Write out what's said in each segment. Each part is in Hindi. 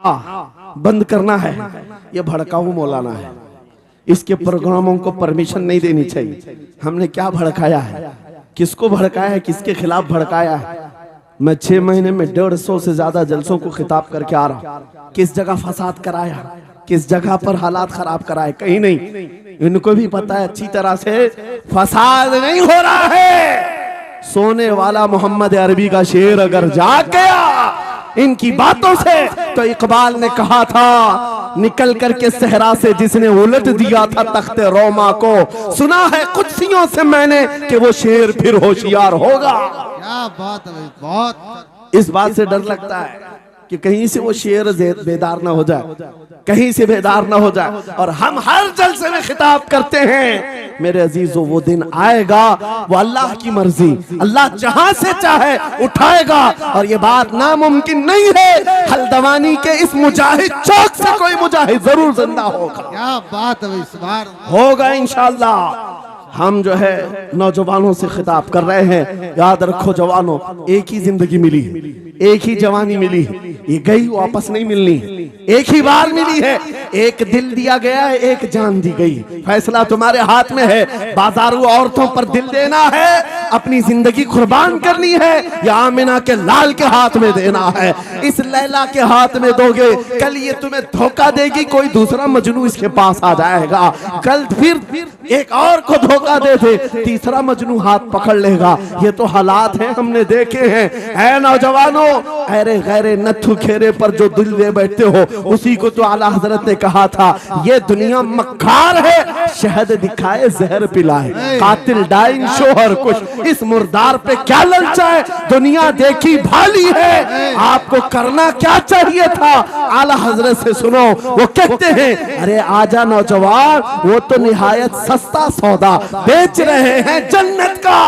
बंद करना है, ये भड़काऊ मौलाना है। इसके प्रोग्रामों को परमिशन नहीं देनी चाहिए। हमने क्या भड़काया है, किसको भड़काया है, किसके खिलाफ भड़काया है? मैं 6 महीने में 150 से ज्यादा जलसों को खिताब करके आ रहा हूँ। किस जगह फसाद कराया, किस जगह पर हालात खराब कराए? कहीं नहीं। इनको भी पता है अच्छी तरह से फसाद नहीं हो रहा है। सोने वाला मोहम्मद अरबी का शेर अगर जाग गया इनकी बातों से, तो इकबाल ने कहा था निकल करके सहरा से जिसने उलट दिया था तख्ते रोमा को, सुना है कुत्सियों से मैंने कि वो शेर फिर होशियार होगा। क्या बात है, बहुत इस बात से डर लगता है कि कहीं से वो शेर बेदार ना हो जाए, कहीं से बेदार ना हो जाए। और हम हर जलसे में खिताब करते हैं मेरे अजीजों, वो दिन आएगा, वो अल्लाह की मर्जी, अल्लाह जहां से चाहे उठाएगा। और ये बात नामुमकिन नहीं है, हल्द्वानी के इस मुजाहिद चौक से कोई मुजाहिद जरूर जिंदा होगा। क्या बात है, इस बार होगा इंशाअल्लाह। हम जो है नौजवानों से खिताब कर रहे हैं, याद रखो जवानों, एक ही जिंदगी मिली है, एक ही जवानी मिली है, ये गई वापस नहीं मिलनी है, एक ही बार मिली है। एक दिल दिया गया है, एक जान दी गई। फैसला तुम्हारे हाथ में है। बाजारू औरतों पर दिल देना है, अपनी जिंदगी कुर्बान करनी है, या आमिना के लाल के हाथ में देना है। इस लैला के हाथ में दोगे, कल ये तुम्हें धोखा देगी, कोई दूसरा मजनू इसके पास आ जाएगा। कल फिर एक और को धोखा दे दे, तीसरा मजनू हाथ पकड़ लेगा। ये तो हालात हैं, हमने देखे हैं। ऐ नौजवानों, अरे गैरे नथु खेरे पर जो दिल दे बैठते हो, उसी को तो आला हजरत ने कहा था ये दुनिया मक्कार है, शहद दिखाए जहर पिलाए, कातिल डाइन शोहर कुछ, इस मुर्दार पे क्या ललचाए, दुनिया देखी भाली है, आपको करना क्या चाहिए था? आला हजरत से सुनो, वो कहते हैं अरे आजा नौजवान, वो तो निहायत सस्ता सौदा बेच रहे हैं जन्नत का,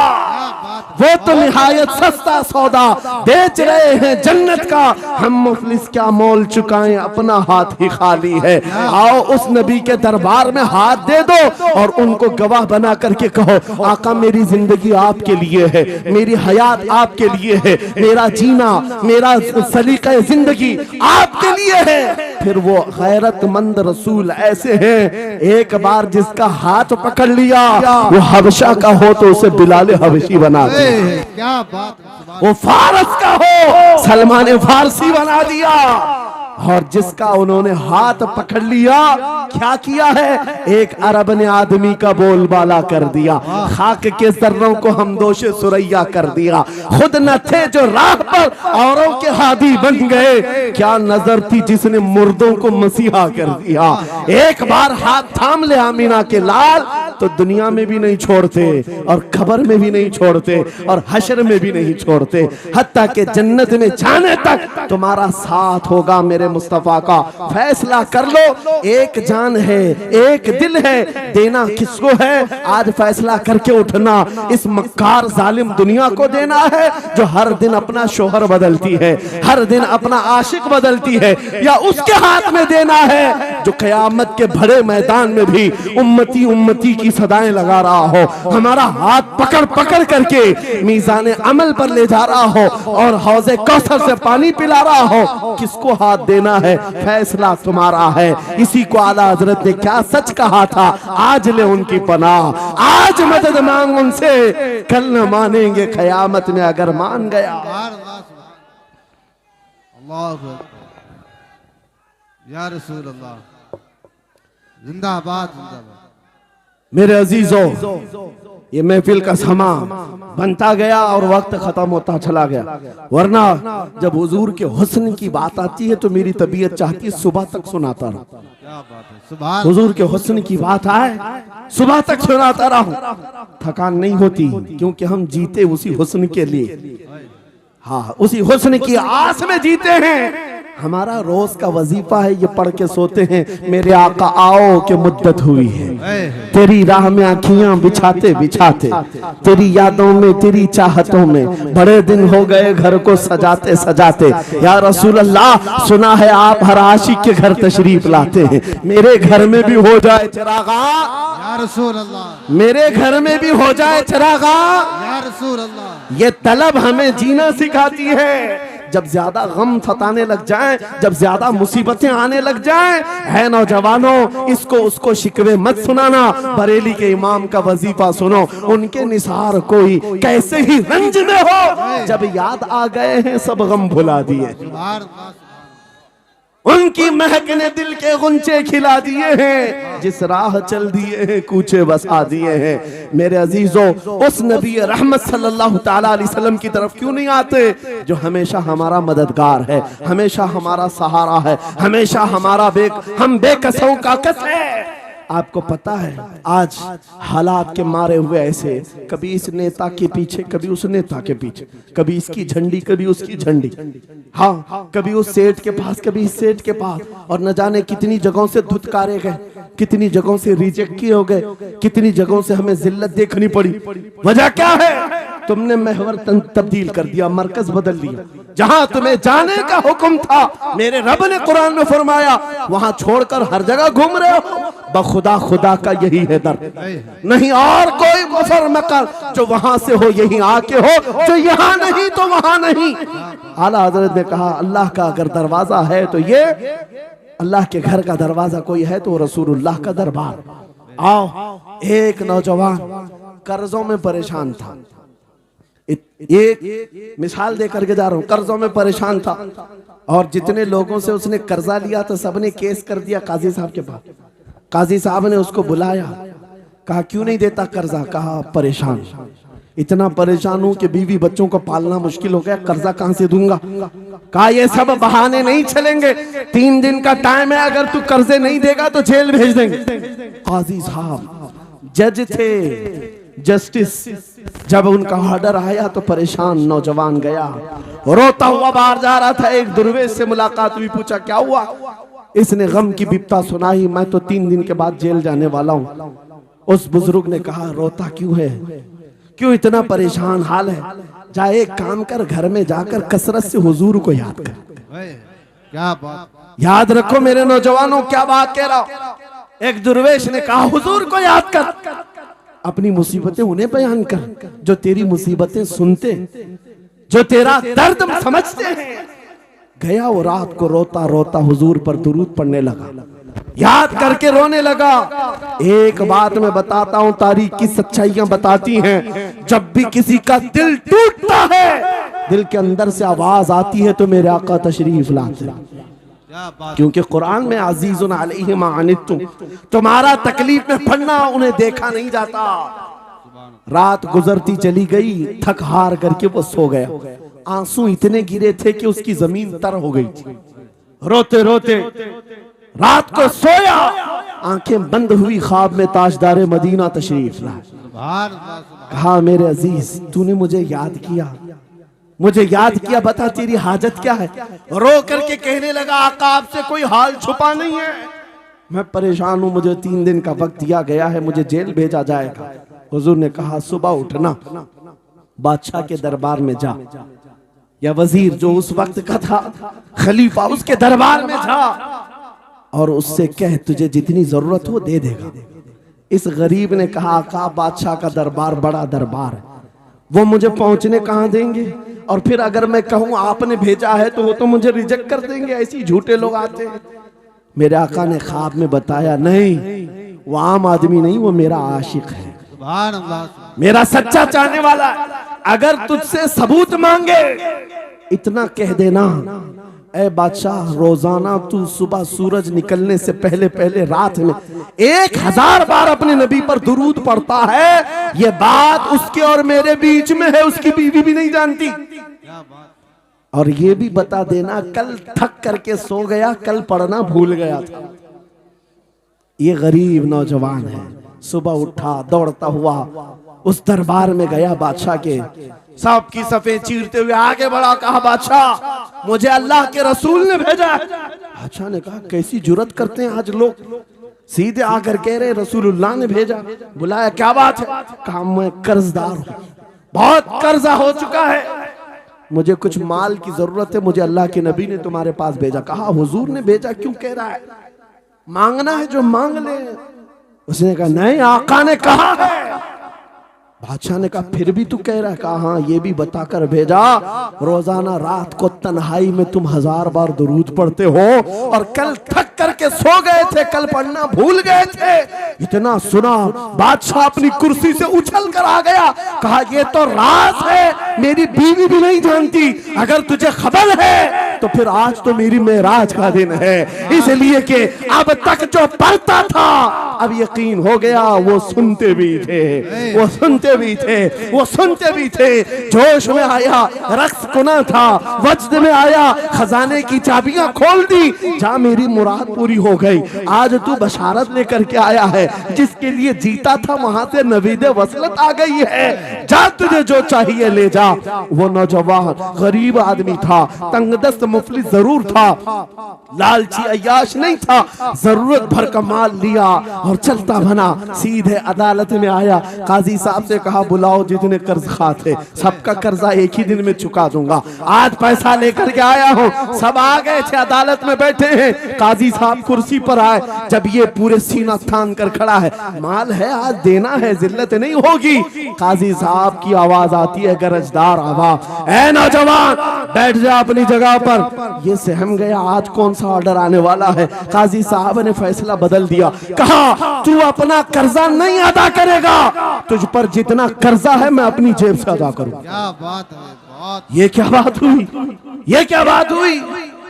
वो तो निहायत सस्ता सौदा बेच रहे हैं जन्नत का। हम मुफलिस क्या मोल चुकाएं, अपना हाथ ही खाली है। आओ उस नबी के दरबार में हाथ दे दो और उनको गवाह बना करके कहो आका मेरी जिंदगी आपके लिए है, मेरी हयात आपके लिए है, मेरा जीना, मेरा सलीका जिंदगी आपके लिए है। फिर वो गैरतमंद रसूल ऐसे हैं, एक बार जिसका हाथ पकड़ लिया वो हबशा का हो तो उसे बिलाल हबशी बना दिया। क्या बात, वो फारस का हो सलमान फारसी बना दिया। और जिसका उन्होंने हाथ पकड़ लिया, क्या किया है? एक अरब ने आदमी का बोलबाला कर दिया, खाक के जर्रों को हमदोशे सुरैया कर दिया। खुद न थे जो राह पर औरों के हादी बन गए, क्या नजर थी जिसने मुर्दों को मसीहा कर दिया। एक बार हाथ थाम ले आमीना के लाल तो दुनिया में भी नहीं छोड़ते, और खबर में भी नहीं छोड़ते, और हशर में भी नहीं छोड़ते, हत्ता के जन्नत में जाने तक तुम्हारा साथ होगा। मेरे मुस्तफा का फैसला कर लो, एक जान है, एक दिल है, देना किसको है? आज फैसला करके उठना, इस मक्कार जालिम दुनिया को देना है जो हर दिन अपना शोहर बदलती है, हर दिन अपना आशिक बदलती है, या उसके हाथ में देना है जो कयामत के बड़े मैदान में भी उम्मती उम्मती की सदाएं लगा रहा हो, हमारा हाथ पकड़ पकड़ करके मीज़ान अमल पर ले जा रहा हो और हौज़े कौसर से पानी पिला रहा हो। किसको हाथ देना है? फैसला तुम्हारा है। इसी को आला हजरत ने क्या सच कहा था, आज ले उनकी पनाह, आज मदद मांग उनसे, कल न मानेंगे कयामत में अगर मान गया। अल्लाह या रसूल अल्लाह, जिंदाबाद जिंदाबाद। मेरे अजीजों, ये महफिल का समा बनता गया और वक्त खत्म होता चला गया, वरना जब हुजूर के हुस्न की बात आती है तो मेरी तबीयत चाहती है सुबह तक सुनाता रहूं। क्या बात है, सुभान। हुजूर के हुस्न की बात आए सुबह तक सुनाता रहूं, थकान नहीं होती, क्योंकि हम जीते उसी हुस्न के लिए, हाँ उसी हुस्न की आस में जीते हैं। हमारा रोज का वजीफा है, ये पढ़ के सोते हैं मेरे आका आओ कि मुद्दत हुई है, तेरी राह में आँखियां बिछाते बिछाते, तेरी यादों में तेरी चाहतों में बड़े दिन हो गए घर को सजाते सजाते। या रसूल अल्लाह, सुना है आप हर आशिक के घर तशरीफ लाते हैं, मेरे घर में भी हो जाए चिरागा, या रसूल अल्लाह, मेरे घर में भी हो जाए चिरागा। या रसूल अल्लाह, ये तलब हमें जीना सिखाती है। जब ज्यादा गम सताने लग जाए, जब ज्यादा मुसीबतें आने लग जाए, है नौजवानों, इसको उसको शिकवे मत सुनाना, बरेली के इमाम का वजीफा सुनो। उनके निसार कोई कैसे ही रंज में हो, जब याद आ गए हैं सब गम भुला दिए। उनकी महक ने दिल के गुंचे खिला दिए हैं, जिस राह चल दिए हैं कूचे बसा दिए हैं। मेरे अजीजों, उस नबी रहमत सल्लल्लाहु ताला अलैहि वसल्लम की तरफ क्यों नहीं आते, जो हमेशा हमारा मददगार है, हमेशा हमारा सहारा है, हमेशा हमारा हम बेकसों का कस है। आपको पता है आज हालात के मारे हुए ऐसे, कभी इस नेता के पीछे, कभी उस नेता के पीछे, कभी इसकी झंडी, कभी उसकी झंडी, हाँ, कभी उस सेठ के पास, कभी इस सेठ के पास, और न जाने कितनी जगहों से धुतकारे गए, कितनी जगहों से रिजेक्ट किए हो गए, कितनी जगहों से हमें जिल्लत देखनी पड़ी। वजह क्या है? तुमने महवर तब्दील कर दिया, मरकज बदल लिया। जहां तुम्हें जाने का हुक्म था, मेरे रब ने कुरान में फरमाया, वहां छोड़कर हर जगह घूम रहे हो। बखुदा खुदा का यही है दर, नहीं और कोई मुफर मकर, जो वहां से हो यही आके हो, जो यहाँ नहीं तो वहां नहीं। आला हजरत ने कहा, अल्लाह का अगर दरवाजा है तो ये अल्लाह के घर का दरवाजा कोई है तो रसूलुल्लाह का दरबार। आओ, एक नौजवान कर्जों में परेशान था, एक मिसाल दे करके जा रहा हूं, कर्जों में परेशान था, और जितने लोगों से उसने कर्जा लिया था सबने केस कर दिया काजी साहब के पास। काजी साहब ने उसको बुलाया, कहा क्यों नहीं देता कर्जा? कहा परेशान, इतना परेशान हूं कि बीवी बच्चों को पालना मुश्किल हो गया, कर्जा कहां से दूंगा? कहा ये सब बहाने नहीं चलेंगे, 3 दिन का टाइम है, अगर तू कर्जे नहीं देगा तो जेल भेज देंगे। काजी साहब जज थे, जस्टिस, जब उनका ऑर्डर आया तो परेशान नौजवान गया, रोता हुआ बाहर जा रहा था। एक दुर्वेश से मुलाकात हुई, पूछा क्या हुआ? इसने गम की बिपता सुनाई, मैं तो 3 दिन के बाद जेल जाने वाला हूं। उस बुजुर्ग ने कहा, रोता क्यों है, क्यों इतना परेशान हाल है? जा एक काम कर, घर में जाकर कसरत से हुजूर को याद कर। क्या बात, याद रखो मेरे नौजवानों, क्या बात कह रहा हूं। एक दुर्वेश ने कहा, हुजूर को याद कर, अपनी मुसीबतें उन्हें बयान कर जो तेरी मुसीबतें सुनते, जो तेरा दर्द समझते हैं। गया वो रात को रोता रोता हुजूर पर दुरूद पढ़ने लगा, याद करके रोने लगा। एक बात मैं बताता हूं, तारीख की सच्चाइयां बताती हैं, जब भी किसी का दिल टूटता है, दिल के अंदर से आवाज आती है तो मेरे आका तशरीफ लाते हैं। क्योंकि कुरान में अजीजुन अलैहि मा अनित्तुम, तुम्हारा तकलीफ में पड़ना उन्हें देखा नहीं जाता। रात गुजरती चली गई, थक हार करके वो सो गया। आंसू इतने गिरे थे कि उसकी जमीन तर हो गई थी। रोते रोते रात को सोया, आंखें बंद हुई, ख्वाब में ताजदारे मदीना तशरीफ लाए। कहा मेरे अजीज, तूने मुझे याद किया, मुझे याद किया, बता तेरी हाजत क्या है? रो करके कहने लगा, आका आपसे कोई हाल छुपा नहीं है, मैं परेशान हूं, मुझे 3 दिन का वक्त दिया गया है, मुझे जेल भेजा जाएगा। हुजूर ने कहा, सुबह उठना, बादशाह के दरबार में जा, या वजीर जो उस वक्त का था, खलीफा, उसके दरबार में जा और उससे कह तुझे जितनी जरूरत हो दे देगा। इस गरीब ने कहा, आका बादशाह का दरबार बड़ा दरबार है, वो मुझे पहुंचने कहां देंगे, और फिर अगर मैं कहूं आपने भेजा है तो वो तो मुझे रिजेक्ट कर देंगे, ऐसे ही झूठे लोग आते हैं। मेरे आका ने ख्वाब में बताया, नहीं, वो आम आदमी नहीं, वो मेरा आशिक है, मेरा सच्चा चाहने वाला है। अगर तुझसे सबूत मांगे, इतना कह देना, ऐ बादशाह, रोजाना तू सुबह सूरज निकलने से पहले पहले रात में 1000 बार अपने नबी पर दुरूद पढ़ता है। ये बात उसके और मेरे बीच में है, उसकी बीवी भी नहीं जानती। और ये भी बता देना, कल थक करके सो गया, कल पढ़ना भूल गया था। ये गरीब नौजवान है, सुबह उठा, दौड़ता हुआ उस दरबार में गया, बादशाह के सब की सफेद चीरते हुए आगे बढ़ा, कहा बादशाह मुझे अल्लाह के रसूल ने भेजा है। बादशाह ने कहा, कैसी जुर्रत करते हैं आज लोग, सीधे आकर कह रहे रसूलुल्लाह ने भेजा। बुलाया, क्या बात है? कहा मैं कर्जदार हूं, बहुत कर्जा हो चुका है, मुझे कुछ माल की जरूरत है, मुझे अल्लाह के नबी ने तुम्हारे पास भेजा। कहा हुजूर ने भेजा, क्यों कह रहा है, मांगना है जो मांग ले। उसने कहा नहीं, आका ने कहा है। बादशाह ने कहा फिर भी तू कह रहा है? कहा हाँ, ये भी बताकर भेजा रोजाना रात को तन्हाई में तुम 1000 बार दुरूद पढ़ते हो और कल थक करके सो गए थे, कल पढ़ना भूल गए थे। इतना सुना बादशाह अपनी कुर्सी से उछल कर आ गया, कहा ये तो राज है, मेरी बीवी भी नहीं जानती, अगर तुझे खबर है तो फिर आज तो मेरी मेराज का दिन है, इसलिए कि अब तक जो पढ़ता था अब यकीन हो गया वो सुनते भी थे, वो सुनते भी थे, वो सुनते भी थे। जोश में आया, रक्स कुना था, वज्द में आया, खजाने की चाबियां खोल दी, जा मेरी मुराद पूरी हो गई। आज तू बशारत लेकर के आया है, जिसके लिए जीता था वहां से नवीदे वसलत आ गई है, जा तुझे जो चाहिए ले जा। वो नौजवान गरीब आदमी था, तंगदस्त मुफलिस जरूर था, लालची अय्याश नहीं था, जरूरत भर का माल लिया और चलता बना, सीधे अदालत में आया। काजी साहब से कहा बुलाओ जितने कर्ज खा थे, सबका कर्जा एक ही दिन में चुका दूंगा, आज पैसा लेकर के आया हूँ। सब आ गए थे, अदालत में बैठे हैं, काजी साहब कुर्सी पर आए। जब ये पूरे सीना थान कर खड़ा है, माल है आज देना है, जिल्लत नहीं होगी। काजी साहब की आवाज आती है, गरजदार आवाज, ऐ नौजवान बैठ जा अपनी जगह पर। ये सहम गया, आज कौन सा ऑर्डर आने वाला है। काजी साहब ने फैसला बदल दिया, कहा तू अपना कर्जा नहीं अदा करेगा, तुझ पर जितना कर्जा है मैं अपनी जेब से अदा करूं। क्या बात है, बहुत। ये क्या बात हुई, ये क्या बात हुई?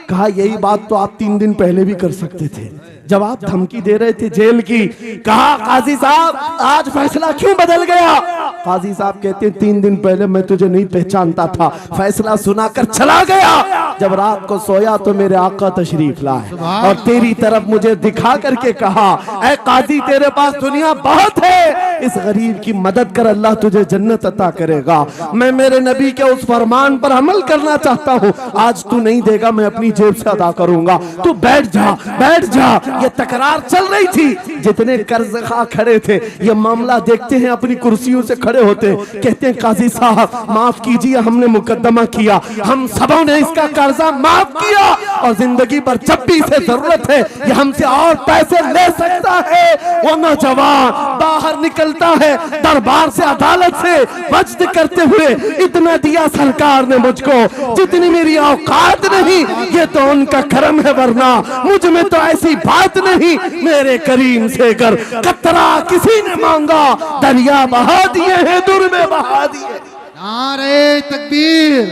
कहा यही बात तो आप 3 दिन पहले भी कर सकते थे, जब आप धमकी दे रहे थे जेल की। कहा काजी साहब आज फैसला क्यों बदल गया? काजी साहब कहते 3 दिन पहले मैं तुझे नहीं पहचानता था, फैसला सुनाकर चला गया। जब रात को सोया तो मेरे आका तशरीफ लाए और तेरी तरफ मुझे दिखा करके कहा, ऐ काजी तेरे पास दुनिया बहुत है, इस गरीब की मदद कर, अल्लाह तुझे जन्नत अता करेगा। मैं मेरे नबी के उस फरमान पर अमल करना चाहता हूँ, आज तू नहीं देगा मैं अपनी जेब से अदा करूंगा, तू बैठ जा, बैठ जा। ये तकरार चल रही थी, जितने कर्ज खा खड़े थे ये मामला देखते हैं, अपनी कुर्सियों से खड़े होते, कहते हैं काजी साहब माफ कीजिए, हमने मुकदमा किया, हम सबों ने इसका कर्जा माफ किया और जिंदगी भर जब भी इसे जरूरत है ये हमसे और पैसे ले सकता है। वो नौजवान बाहर निकलता है दरबार से, अदालत से, वज्द करते हुए, इतना दिया सरकार ने मुझको जितनी मेरी औकात नहीं, ये तो उनका करम है, वरना मुझ में तो ऐसी बात नहीं। मेरे करीम से कर कतरा किसी ने मांगा, दरिया बहा दिए हैं, दुर में बहा दिए। नारे तकबीर,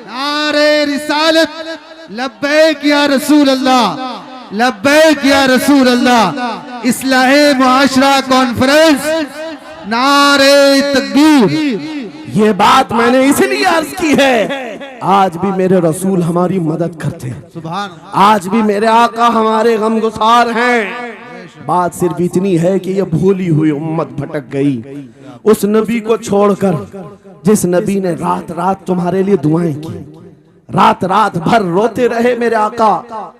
नारे रिसालत, लब्बैक या रसूल अल्लाह, लब्बैक या रसूल अल्लाह। इस्लाहे मुआशरा कॉन्फ्रेंस, नारे तकबीर। ये बात मैंने इसलिए अर्ज की है, आज भी मेरे रसूल हमारी मदद करते हैं, सुभान, आज भी मेरे आका हमारे गमगुसार हैं। बात सिर्फ इतनी है कि ये भूली हुई उम्मत भटक गई उस नबी को छोड़कर, जिस नबी ने रात रात तुम्हारे लिए दुआएं की, रात रात भर रोते रहे मेरे आका।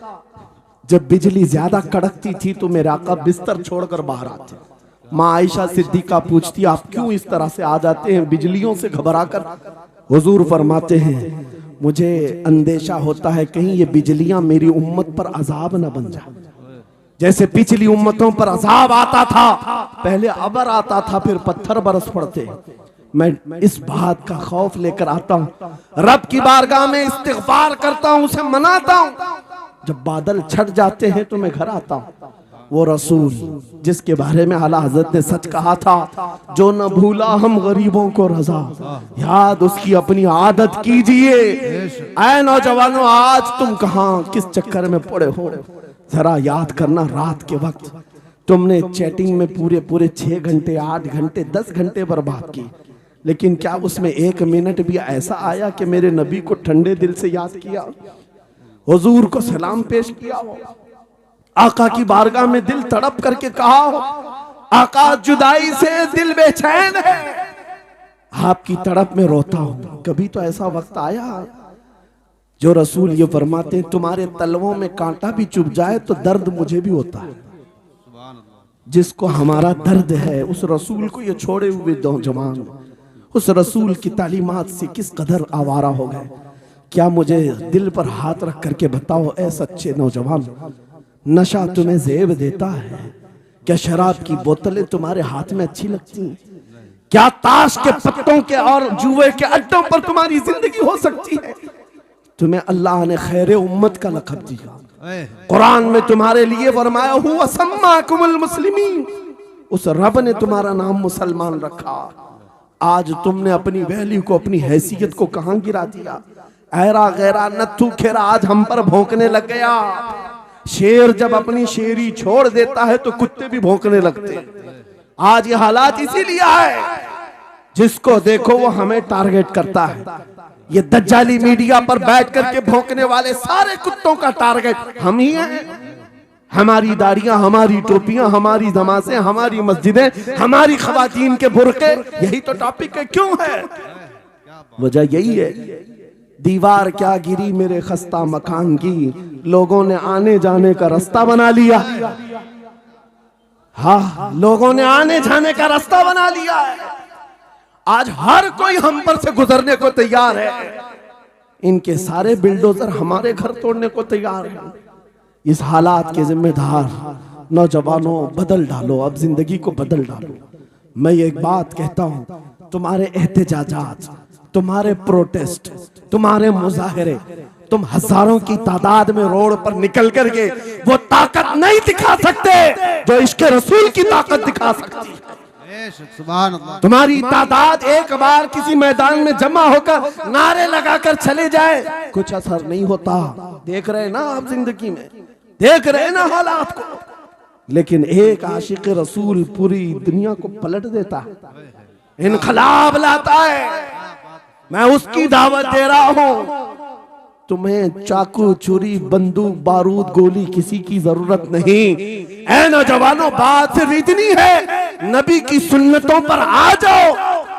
जब बिजली ज्यादा कड़कती थी तो मेरे आका बिस्तर छोड़कर बाहर आते। माँ आयशा सिद्दीका पूछती आप क्यों इस तरह से आ जाते हैं बिजलियों से घबरा कर? हुजूर फरमाते हैं मुझे अंदेशा होता है कहीं ये बिजलियां मेरी उम्मत पर अजाब न बन जाए, जैसे पिछली उम्मतों पर अजाब आता था, पहले अबर आता था फिर पत्थर बरस पड़ते। मैं इस बात का खौफ लेकर आता हूँ, रब की बारगाह में इस्तिग़फार करता हूँ, उसे मनाता हूँ। जब बादल छट जाते हैं तो मैं घर आता हूँ। वो रसूल जिसके बारे में आला हजरत ने सच कहा था, जो न भूला हम गरीबों को रजा, याद उसकी अपनी आदत कीजिए। ऐ नौजवानों आज तुम कहाँ किस चक्कर में पड़े हो, जरा याद करना। रात के वक्त तुमने चैटिंग में पूरे पूरे 6 घंटे 8 घंटे 10 घंटे बर्बाद की, लेकिन क्या उसमें 1 मिनट भी ऐसा आया कि मेरे नबी को ठंडे दिल से याद किया, हुजूर को सलाम पेश किया हो, आका की बारगाह में दिल तड़प करके कहा हो, आका जुदाई से दिल बेचैन है, आपकी तड़प में रोता हूं। कभी तो ऐसा वक्त आया जो रसूल ये फरमाते हैं तुम्हारे तलवों में कांटा भी चुभ जाए तो दर्द मुझे भी होता है। जिसको हमारा दर्द है उस रसूल को ये छोड़े हुए नौजवान उस रसूल की तालीमात से किस कदर आवारा हो गए। क्या मुझे दिल पर हाथ रख करके बताओ ऐ सच्चे नौजवान, नशा तुम्हें जेब देता है क्या? शराब की बोतलें तुम्हारे हाथ में अच्छी लगती हैं क्या ताश के पत्तों के और जुए के अड्डों पर तुम्हारी जिंदगी हो सकती है? तुम्हें अल्लाह ने खैर उम्मत का लक़ब दिया। कुरान में तुम्हारे लिए फरमाया हुआ सम्माकुमुल मुस्लिमीन, उस रब ने तुम्हारा नाम मुसलमान रखा। आज तुमने अपनी वैल्यू को, अपनी हैसियत को कहां गिरा दिया? ऐरा गैरा नत्थू खेरा आज हम पर भौंकने लग गया। शेर जब अपनी शेरी छोड़ देता है तो कुत्ते भी भौंकने लगते हैं। आज ये हालात इसीलिए है, जिसको देखो वो हमें टारगेट करता है। ये दज्जाली मीडिया पर बैठ करके भौंकने वाले सारे कुत्तों का टारगेट हम ही हैं। हमारी दाढ़ियां, हमारी टोपियां, हमारी नमाज़ें, हमारी मस्जिदें, हमारी खवातीन के बुर्के, यही तो टॉपिक है। क्यों है? वजह यही है, दीवार क्या गिरी मेरे खस्ता मकान की, लोगों ने आने जाने का रास्ता बना लिया। हाँ, लोगों ने आने जाने का रास्ता बना लिया है। आज हर कोई हम पर से गुजरने को तैयार है। इनके सारे बिल्डोजर हमारे घर तोड़ने को तैयार है। इस हालात के जिम्मेदार नौजवानों, बदल डालो, अब जिंदगी को बदल डालो। मैं एक बात कहता हूं, तुम्हारे एहतजाजात, तुम्हारे प्रोटेस्ट, तुम्हारे मुजाहरे, तुम हजारों की तादाद में रोड पर निकल करके वो ताकत नहीं दिखा सकते जो इश्क़ रसूल की ताकत दिखा सकती है। तुम्हारी तादाद एक बार किसी मैदान में जमा होकर नारे लगाकर चले जाए, कुछ असर नहीं होता। देख रहे ना आप जिंदगी में, देख रहे ना हालात को। लेकिन एक आशिक रसूल पूरी दुनिया को पलट देता है, इनकलाब लाता है। मैं उसकी दावत दे रहा हूं। तुम्हें चाकू, छुरी, बंदूक, बारूद, गोली किसी की जरूरत नहीं। ऐ नौजवानों, बात सिर्फ इतनी है, नबी की सुन्नतों पर आ जाओ,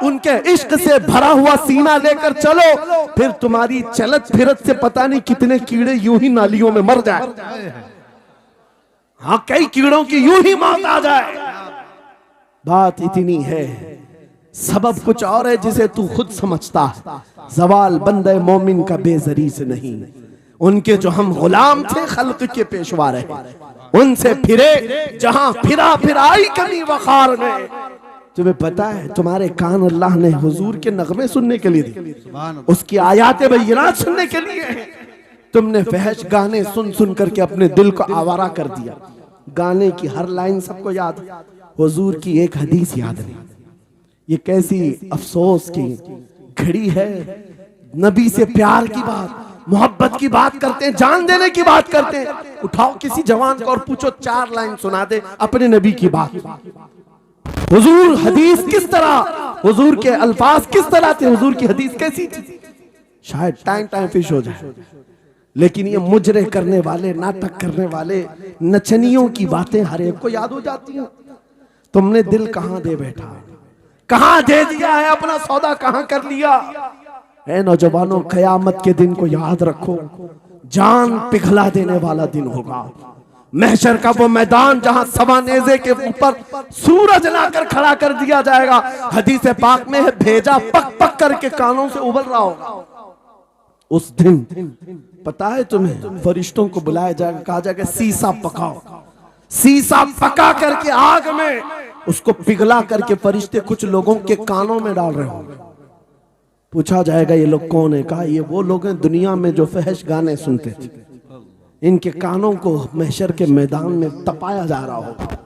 उनके इश्क से भरा हुआ सीना लेकर चलो, फिर तुम्हारी चलत फिरत से पता नहीं कितने कीड़े यूं ही नालियों में मर जाए। हाँ, कई कीड़ों की यूं ही मौत आ जाए। बात इतनी है, सबब कुछ और है जिसे तू खुद समझता है। जवाल बंदे मोमिन का बेजरी से नहीं, उनके जो हम गुलाम थे खल्क के पेशवा रहे, उनसे फिरे जहां फिरा फिराई कमी वखार में। तुम्हें पता है, तुम्हारे कान अल्लाह ने हुजूर के नगमे सुनने के लिए दिए, उसकी आयाते बय्यिनात सुनने के लिए। तुमने फहश गाने सुन सुन करके अपने दिल को आवारा कर दिया। गाने की हर लाइन सबको याद, हुजूर की एक हदीस याद नहीं। ये कैसी अफसोस की घड़ी है। नबी से प्यार की बात, मोहब्बत की बात करते हैं, जान देने की बात करते हैं। उठाओ किसी जवान को और पूछो 4 लाइन सुना दे अपने नबी की बात। हुजूर हदीस किस तरह, हुजूर के अल्फाज किस तरह थे, हुजूर की हदीस कैसी थी, शायद टाइम फिश हो जाए। लेकिन ये मुजरे करने वाले, नाटक करने वाले, नचनियों की बातें हर एक को याद हो जाती हैं। तुमने दिल कहां दे बैठा, कहां दे दिया है, अपना सौदा कहां कर लिया है। नौजवानों, कयामत के दिन को याद रखो, जान पिघला देने वाला दिन होगा। महशर का वो मैदान जहां सवा नेज़े के ऊपर सूरज लाकर खड़ा कर दिया जाएगा। हदीस पाक में है, भेजा पक पक करके कानों से उबल रहा होगा। उस दिन पता है तुम्हें, फरिश्तों को बुलाया जाएगा, कहा जाएगा सीसा पकाओ। सीसा पका करके आग में उसको पिघला करके फरिश्ते कुछ लोगों के कानों में डाल रहे होंगे। पूछा जाएगा ये लोग कौन है? कहा ये वो लोग हैं दुनिया में जो फहश गाने सुनते थे, इनके कानों को महशर के मैदान में तपाया जा रहा होगा,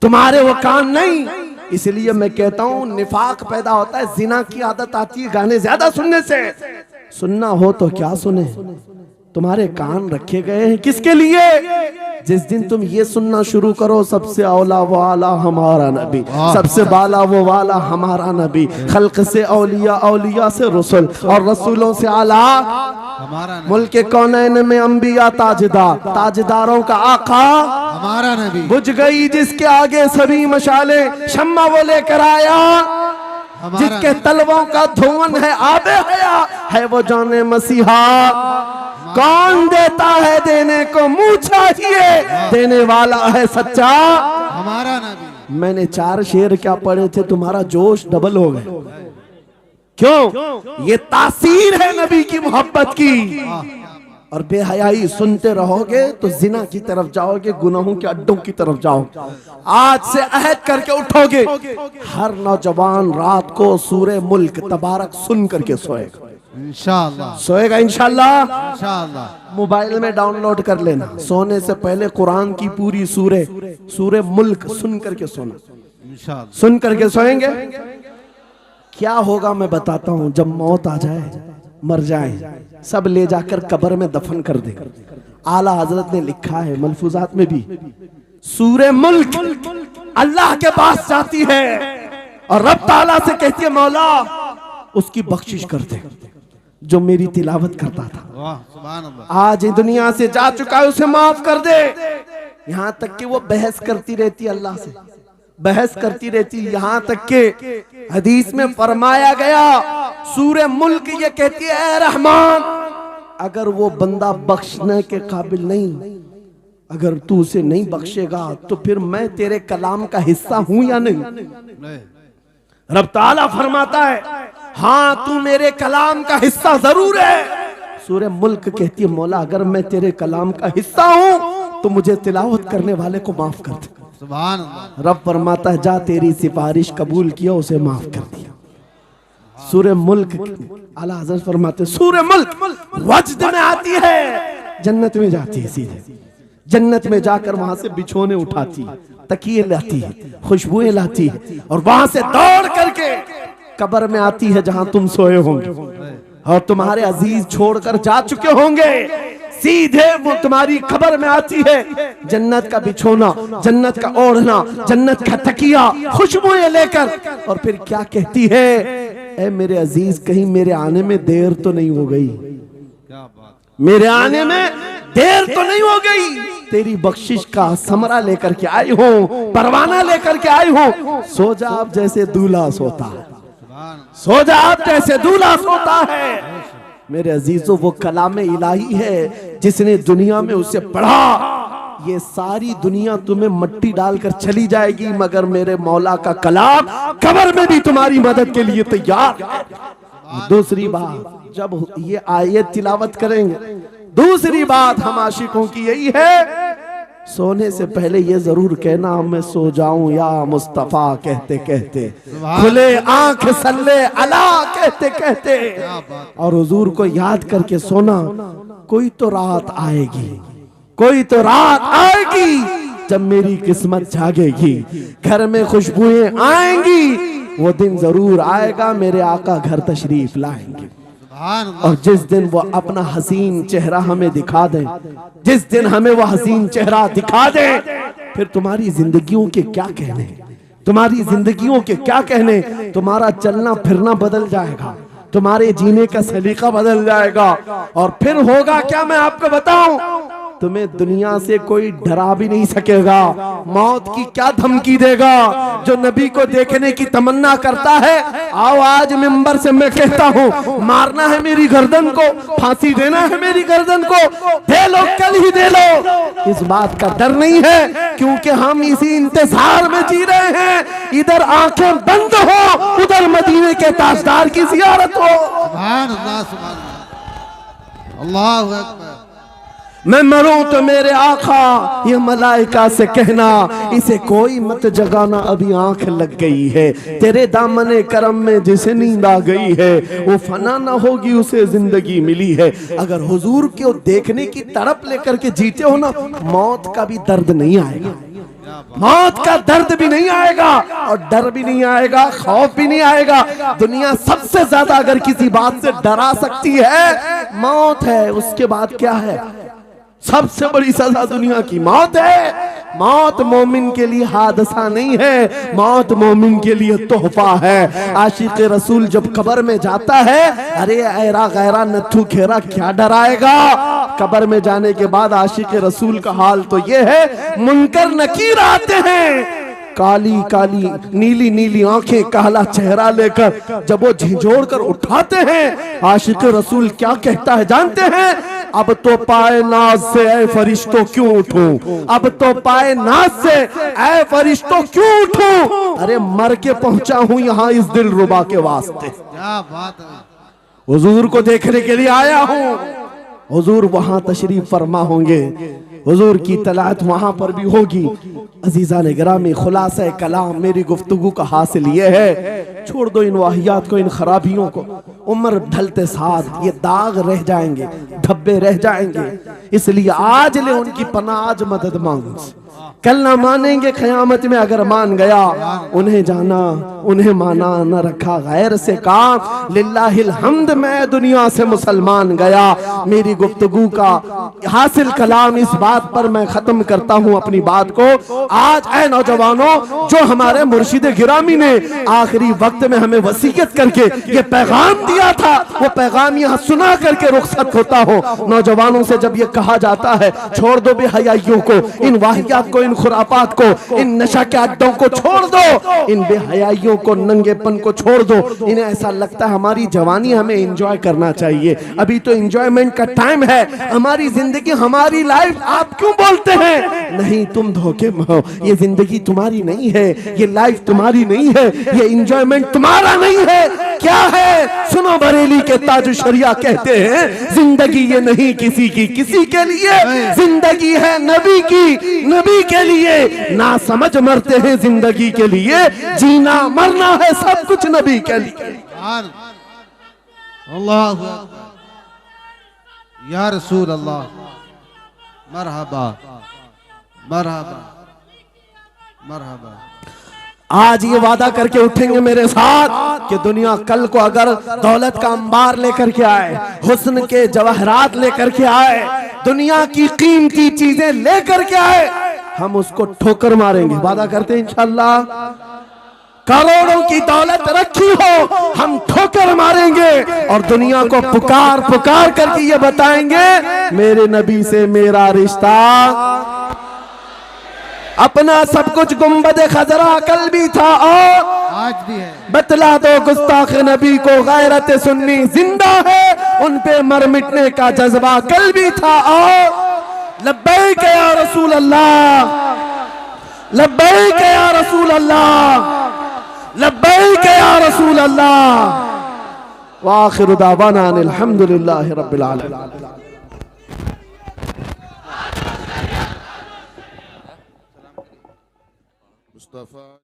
तुम्हारे वो कान नहीं। इसलिए मैं कहता हूं, निफाक पैदा होता है, जिना की आदत आती है गाने ज्यादा सुनने से। सुनना हो तो क्या सुने, तुम्हारे कान रखे गए हैं किसके लिए? जिस दिन तुम ये सुनना शुरू करो, सबसे औला वाला हमारा नबी, सबसे बाला वो वाला हमारा नबी, खल्क से औलिया, औलिया से रसूल, और रसूलों से आला हमारा नबी, मुल्क कौनैन में अंबिया ताजदार, ताजदारों का आका हमारा नबी। बुझ गई जिसके आगे सभी मशाले, शम्मा वो लेकर आया, जिसके तलवों का धुआं है आबे हया, है वो जाने मसीहा। कौन देता है देने को मुंह चाहिए, देने वाला है सच्चा हमारा नबी। मैंने 4 शेर क्या पढ़े थे, तुम्हारा जोश डबल हो गए। क्यों? ये तासीर है नबी की मोहब्बत की। और बेहयाई सुनते रहोगे तो जिना की तरफ जाओगे, गुनाहों के अड्डों की तरफ जाओगे। आज से अहद करके उठोगे, हर नौजवान रात को सूरे मुल्क तबारक सुन करके सोएगा, इंशाअल्लाह, सोएगा इंशाअल्लाह। इंशाअल्लाह। मोबाइल में डाउनलोड कर लेना, सोने से पहले कुरान की पूरी सूरे मुल्क सुन करके सोना, इंशाअल्लाह। सुन करके सोएंगे। क्या होगा मैं बताता हूं, जब मौत आ जाए, मर जाए, सब ले जाकर कब्र में दफन कर दे। आला हजरत ने लिखा है मलफूजात में भी, सूरे मुल्क अल्लाह के पास जाती है और रब ताला से कहती है, मौला उसकी बख्शिश कर दे जो मेरी तिलावत करता था, वाह सुभान अल्लाह। आज दुनिया से जा चुका है, उसे माफ कर दे। यहां तक कि वो बहस करती रहती अल्लाह से, बहस करती रहती, यहां तक के हदीस में फरमाया गया, सूरे मुल्क ये कहती है, ऐ रहमान, अगर वो बंदा बख्शने के काबिल नहीं, अगर तू उसे नहीं बख्शेगा तो फिर मैं तेरे कलाम का हिस्सा हूं या नहीं? रब ताला फरमाता है, हाँ तू मेरे कलाम का हिस्सा जरूर है। सूरे मुल्क कहती है, मौला अगर मैं तेरे कलाम का हिस्सा हूं तो मुझे तिलावत करने वाले को माफ कर दे। सुभान अल्लाह। रब फरमाता है, जा तेरी सिफारिश कबूल किया, उसे माफ कर दिया। सूरे मुल्क, आला हज़रत फरमाते, सूरे मुल्क वज्द में आती है, जन्नत में जाती है, सीधे जन्नत में जाकर वहां से बिछोने उठाती, तकिए लाती है, खुशबुएं लाती है, और वहां से दौड़ करके कब्र में आती है जहां तुम सोए होंगे और तुम्हारे अजीज छोड़कर जा चुके होंगे। सीधे वो तुम्हारी कब्र में आती है, जन्नत का बिछोना, जन्नत का ओढ़ना, जन्नत का तकिया, खुशबुएं लेकर, और फिर क्या कहती है, ऐ मेरे अजीज, कहीं मेरे आने में देर तो नहीं हो गई? क्या बात, मेरे आने में देर तो नहीं हो गई? तेरी बख्शिश का समरा लेकर के आई हूँ, परवाना लेकर के आई हूँ। सो जा आप जैसे दूल्हा सोता है, सो जा आप जैसे दूल्हा सोता है। मेरे अजीजों, वो कलाम इलाही है जिसने दुनिया में उसे पढ़ा। ये सारी दुनिया तुम्हें मट्टी डालकर चली जाएगी, मगर मेरे मौला का कलाम कब्र में भी तुम्हारी मदद के लिए तैयार है। दूसरी बात, जब ये आयत तिलावत करेंगे, दूसरी बात हम आशिकों की यही है, सोने से पहले ये जरूर कहना, मैं सो जाऊं या मुस्तफा कहते कहते, खुले आंख सल्ले अला कहते कहते, और हुजूर को याद करके सोना। कोई तो रात आएगी, कोई तो रात आएगी जब मेरी किस्मत जागेगी, घर में खुशबुएं आएंगी, वो दिन जरूर आएगा, मेरे आका घर तशरीफ लाएंगे। और जिस दिन वो अपना हसीन चेहरा हमें दिखा दे, जिस दिन हमें वो हसीन चेहरा दिखा दे, फिर तुम्हारी जिंदगियों के क्या कहने, तुम्हारी जिंदगियों के क्या कहने, तुम्हारा चलना फिरना बदल जाएगा, तुम्हारे जीने का सलीका बदल जाएगा। और फिर होगा क्या, मैं आपको बताऊं, तुम्हें दुनिया से कोई डरा भी नहीं सकेगा। मौत की क्या धमकी देगा? जो नबी को देखने की तमन्ना करता है, आओ आज मिंबर से मैं कहता हूँ, मारना है मेरी गर्दन को, फांसी देना है मेरी गर्दन को, दे लो, कल ही दे लो। इस बात का डर नहीं है, क्योंकि हम इसी इंतजार में जी रहे हैं, इधर आंखें बंद हो, उधर मदीने के ताजदार की जियारत हो। सुभान अल्लाह, सुभान अल्लाह, अल्लाहु अकबर। मैं मरूं तो मेरे आका ये मलाइका से कहना, इसे कोई मत जगाना, अभी आंख लग गई है, तेरे दामने करम में जिसे नींद आ गई है, वो फना ना होगी, उसे जिंदगी मिली है। अगर हुजूर को देखने की तड़प लेकर के जीते हो ना, मौत का भी दर्द नहीं आएगा, मौत का दर्द भी नहीं आएगा, और डर भी नहीं आएगा, खौफ भी नहीं आएगा। दुनिया सबसे ज्यादा अगर किसी बात से डरा सकती है, मौत है। उसके बाद क्या है? सबसे बड़ी सजा दुनिया की मौत है। मौत मोमिन के लिए हादसा नहीं है, मौत मोमिन के लिए तोहफा है। आशिक रसूल जब कब्र में जाता है, अरे ऐरा गैरा नथु खेरा क्या डराएगा? कब्र में जाने के बाद आशिक रसूल का हाल तो ये है, मुनकर नकीर आते हैं, काली काली नीली नीली आंखें, काला चेहरा लेकर जब वो झिझोड़ कर उठाते हैं, आशिक रसूल क्या कहता है जानते हैं? अब तो पाए नाज से ऐ फरिश्तों क्यों उठूं, अब तो पाए नाज से ऐ फरिश्तों क्यों उठूं, अरे मर के पहुंचा हूं यहाँ इस दिल रुबा के वास्ते। क्या बात है, हुजूर को देखने के लिए आया हूं। हुजूर वहां तशरीफ फरमा होंगे, हुजूर की तलात वहां पर भी होगी। अजीजा ने गिरामी, खुलासा कलाम मेरी गुफ्तगू का हासिल ये है, छोड़ दो इन वाहियात को, इन खराबियों को। उम्र ढलते साथ ये दाग रह जाएंगे, धब्बे रह जाएंगे, इसलिए आज ले उनकी पनाह, आज मदद मांग। कल ना मानेंगे क़यामत में, अगर मान गया उन्हें जाना उन्हें माना, न रखा गैर से काम। लिल्लाहिल हम्द, मैं दुनिया से मुसलमान गया। मेरी गुफ्तगू का हासिल कलाम इस बात पर मैं खत्म करता हूँ अपनी बात को। आज ऐ नौजवानों, जो हमारे मुर्शिद गिरामी ने आखिरी वक्त में हमें वसीयत करके ये पैगाम दिया था, वो पैगाम यहाँ सुना करके रुखसत होता हो। नौजवानों से जब ये कहा जाता है छोड़ दो बेहयाइयों को, इन वाहियात को, इन खुरापात को, इन नशा के अड्डों को छोड़ दो, इन बेहयाइयों को, नंगेपन को छोड़ दो। इन्हें ऐसा लगता है हमारी जवानी हमें एंजॉय करना चाहिए, अभी तो एंजॉयमेंट का टाइम है, हमारी जिंदगी, हमारी लाइफ। आप क्यों बोलते हैं? नहीं, तुम धोखे में हो, ये जिंदगी तुम्हारी नहीं है, ये लाइफ तुम्हारी नहीं है, ये एंजॉयमेंट तुम्हारा नहीं है। क्या है? सुनो, बरेली के ताज शरिया कहते हैं जिंदगी ये नहीं किसी की किसी के लिए, जिंदगी है नबी की नबी के लिए। ना समझ मरते हैं जिंदगी के लिए, जीना मरना है सब कुछ नबी के लिए। अल्लाह या रसूल अल्लाह, मरहबा मरहबा मरहबा। आज ये वादा करके उठेंगे मेरे साथ कि दुनिया कल को अगर दौलत का अंबार लेकर के आए, हुस्न के जवाहरात लेकर के आए, दुनिया की कीमती चीजें लेकर के आए, हम उसको ठोकर मारेंगे। वादा करते हैं इंशाअल्लाह। करोड़ों की दौलत रखी हो, हम ठोकर मारेंगे और दुनिया को पुकार पुकार करके ये बताएंगे मेरे नबी से मेरा रिश्ता। अपना सब कुछ गुंबद खजरा कल भी था और आज भी है। बतला दो गुस्ताख नबी को गैरत सुन्नी जिंदा है, उन पे मर मिटने का जज्बा कल भी था और लब्बैक या रसूल अल्लाह, लब्बैक या रसूल अल्लाह, लब्बैक या रसूल अल्लाह। व आखिरु दावाना अनिल हम्दुलिल्लाहि रब्बिल आलमीन। मुस्तफा